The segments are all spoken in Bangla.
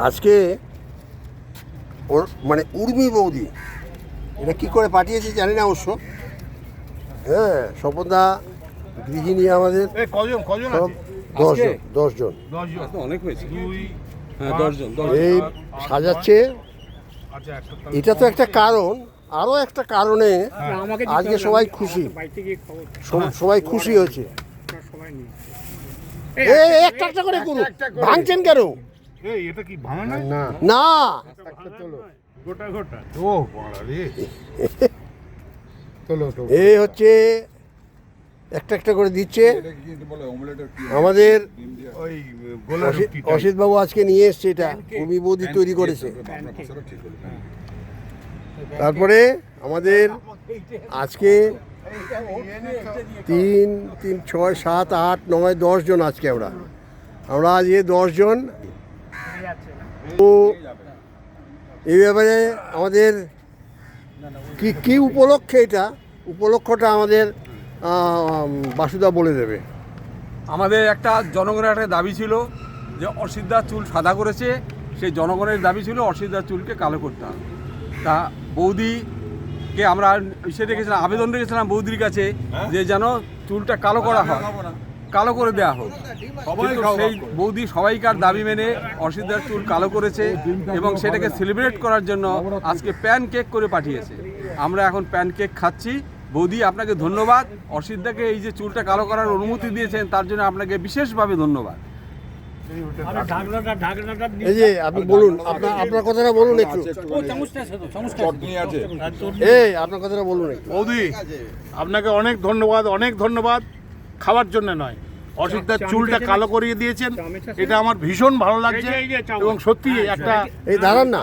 আজকে ওর মানে উর্মি বৌদি এটা কী করে পাঠিয়েছে জানি না অবশ্য। হ্যাঁ, স্বপনদা গৃহিণী আমাদের সব 10 জন অনেক হয়েছে। এই সাজাচ্ছে। এটা তো একটা কারণ, আরও একটা কারণে আজকে সবাই খুশি, সবাই খুশি হয়েছে। একটা একটা করে করুন, ভাঙছেন কেন? এটা কি ভাঙা না? না গোটা গোটা ও বড় রে চলো এই হচ্ছে একটা একটা করে দিচ্ছে আমাদের ওই গোলা অসিত বাবু আজকে নিয়ে এসছে। এটা উর্মি বৌদি তৈরি করেছে। তারপরে আমাদের আজকে 3, 6, 7, 8, 9, 10 জন আজকে আমরা আজকে 10 জন। তো এই ব্যাপারে আমাদের কি উপলক্ষে, এটা উপলক্ষটা আমাদের বাসুদা বলে দেবে। আমাদের একটা জনগণের একটা দাবি ছিল যে অসিতদার চুল সাদা করেছে, সেই জনগণের দাবি ছিল অসিতদার চুলকে কালো করতে হবে। তা বৌদিকে আমরা রেখেছিলাম, আবেদন রেখেছিলাম বৌদির কাছে যে যেন চুলটা কালো করা হয়, কালো করে দেওয়া হোক। সেই বৌদি সবাইকার দাবি মেনে অসিতদার চুল কালো করেছে এবং সেটাকে সেলিব্রেট করার জন্য আজকে প্যান কেক করে পাঠিয়েছে। আমরা এখন প্যান কেক খাচ্ছি। বৌদি, আপনাকে ধন্যবাদ। অসিতদাকে এই যে চুলটা কালো করার অনুমতি দিয়েছেন তার জন্য আপনাকে বিশেষভাবে ধন্যবাদ। এই যে আপনি বলুন, আপনার কথাটা বলুন একটু। এই আপনার কথাটা বলুন একটু। বৌদি, আপনাকে অনেক ধন্যবাদ খাওয়ার জন্য নয়, অসিতদার চুলটা কালো করিয়ে দিয়েছেন, এটা আমার ভীষণ ভালো লাগছে এবং সত্যি একটা এই দাঁড়ান না,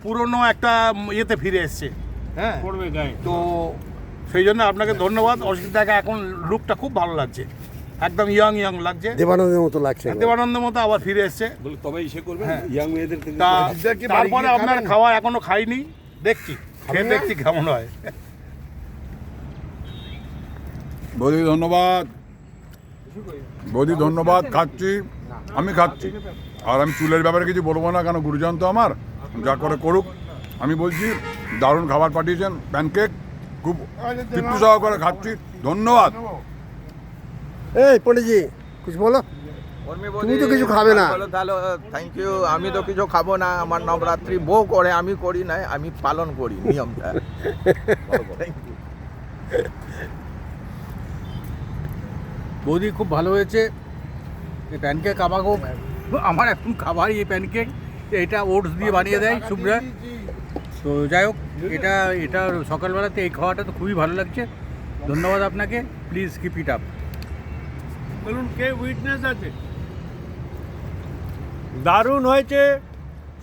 পুরনো একটা ইয়েতে ফিরে এসছে। হ্যাঁ, তো সেই জন্য আপনাকে ধন্যবাদ। অসিতদাকে এখন লুকটা খুব ভালো লাগছে, একদম ইয়ং লাগছে, দেবানন্দের মতো লাগছে। দেবানন্দের মতো আবার ফিরে এসছে। তবে ইসে করবেন ইয়াং মেয়েদের। তারপরে আপনার খাওয়া এখনো খাইনি, দেখছি কেমন হয়। বৌদি ধন্যবাদ, খাচ্ছি, আমি খাচ্ছি। আর আমি চুলের ব্যাপারে কিছু বলবো না, কেন গুরুজন তো আমার, যা করে করুক। আমি বলছি দারুণ খাবার পাঠিয়েছেন, প্যানকেক খুব তৃপ্তি সহকারে খাচ্ছি, ধন্যবাদ। এই পণ্ডিতজি কিছু বলো। তুমি তো কিছু খাবে না। তাহলে থ্যাংক ইউ। আমি তো কিছু খাবো না, আমার নবরাত্রি বউ করে, আমি করি না, আমি পালন করি নিয়মটা। বৌদি খুব ভালো হয়েছে এই প্যানকেক। আমাকেও, আমার এখন খাবারই এই প্যানকেক। এটা ওটস দিয়ে বানিয়ে দেয় শুভ্রা। তো যাই হোক, এটা সকালবেলাতে এই খাওয়াটা তো খুবই ভালো লাগছে। ধন্যবাদ আপনাকে। Please keep it up. বলুন, কে উইটনেস আছে? দারুণ হয়েছে।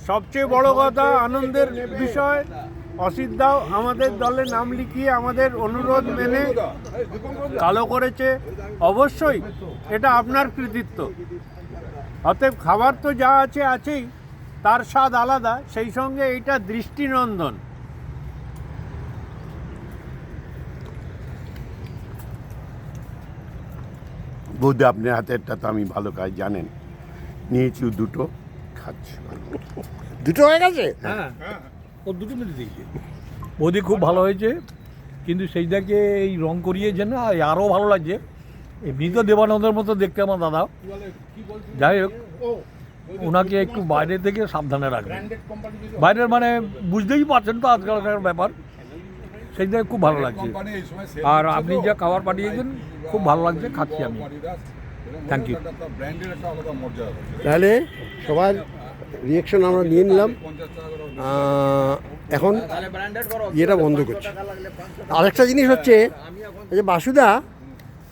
সবচেয়ে বড় কথা, আনন্দের বিষয়, অসিতদাও আমাদের দলে নাম লিখিয়ে আমাদের অনুরোধ মেনে কালো করেছে। অবশ্যই এটা আপনার কৃতিত্ব। অতএব খাবার তো যা আছেই, তার স্বাদ আলাদা, সেই সঙ্গে এটা দৃষ্টিনন্দন। বৌদি, আপনার হাতেরটা তো আমি ভালো কাজ জানেন, নিয়েছি দুটো, খাচ্ছি। দুটো হয়ে গেছে। হ্যাঁ, ও দুটো মিলে দিয়েছে। বৌদি খুব ভালো হয়েছে, কিন্তু সেইটাকে এই রং করিয়েছে না, আরও ভালো লাগছে। এমনি তো দেবানন্দের মতো দেখতে আমার দাদা। যাই হোক, ওনাকে একটু বাইরে থেকে সাবধানে রাখবেন। বাইরের মানে বুঝতেই পারছেন তো আজকালকার ব্যাপার, সেইটা খুব ভালো লাগছে। আর আপনি যা খাবার পাঠিয়েছেন খুব ভালো লাগছে, খাচ্ছি আমি। Thank you. তাহলে সবার রিয়াকশন আমরা নিয়ে নিলাম। এখন ইয়েটা বন্ধ করছি। আরেকটা জিনিস হচ্ছে যে বাসুদা,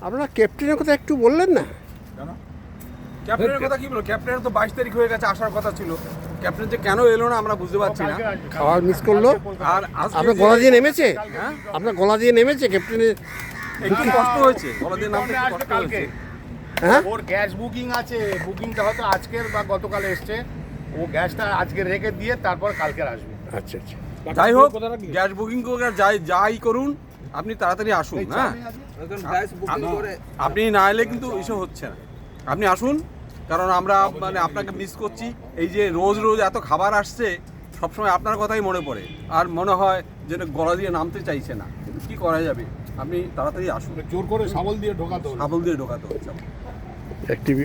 আপনারা ক্যাপ্টেনের কথা একটু বললেন না। ক্যাপ্টেনের কথা কি বলবো? ক্যাপ্টেনের তো 22 তারিখ হয়ে গেছে, আসার কথা ছিল। ক্যাপ্টেন যে কেন এলো না আমরা বুঝতে পারছি না। খাবার মিস করলো। আর আপনার গলা দিয়ে নেমেছে? আপনার গলা দিয়ে নেমেছে ক্যাপ্টেনের? একটু কষ্ট হয়েছে, গলা দিয়ে নামতে একটু কষ্ট হয়েছে। হ্যাঁ, ওর গ্যাস বুকিং আছে, বুকিংটা হয়তো আজকের বা গতকালে এসছে। ও গ্যাসটা আজকে রেখে দিয়ে তারপর কালকে আসবে। আচ্ছা আচ্ছা। যাই হোক, গ্যাস বুকিং করে যাই করুন, আপনি তাড়াতাড়ি আসুন। হ্যাঁ, আপনি না এলে কিন্তু এসব হচ্ছে না। আপনি আসুন, কারণ আমরা মানে আপনাকে মিস করছি। এই যে রোজ রোজ এত খাবার আসছে, সবসময় আপনার কথাই মনে পড়ে, আর মনে হয় যেন গলা দিয়ে নামতে চাইছে না, কিন্তু কী করা যাবে, আপনি তাড়াতাড়ি আসুন। জোর করে শাবল দিয়ে ঢোকাতে হলো। শাবল দিয়ে ঢোকাতে হচ্ছে। এক টিভি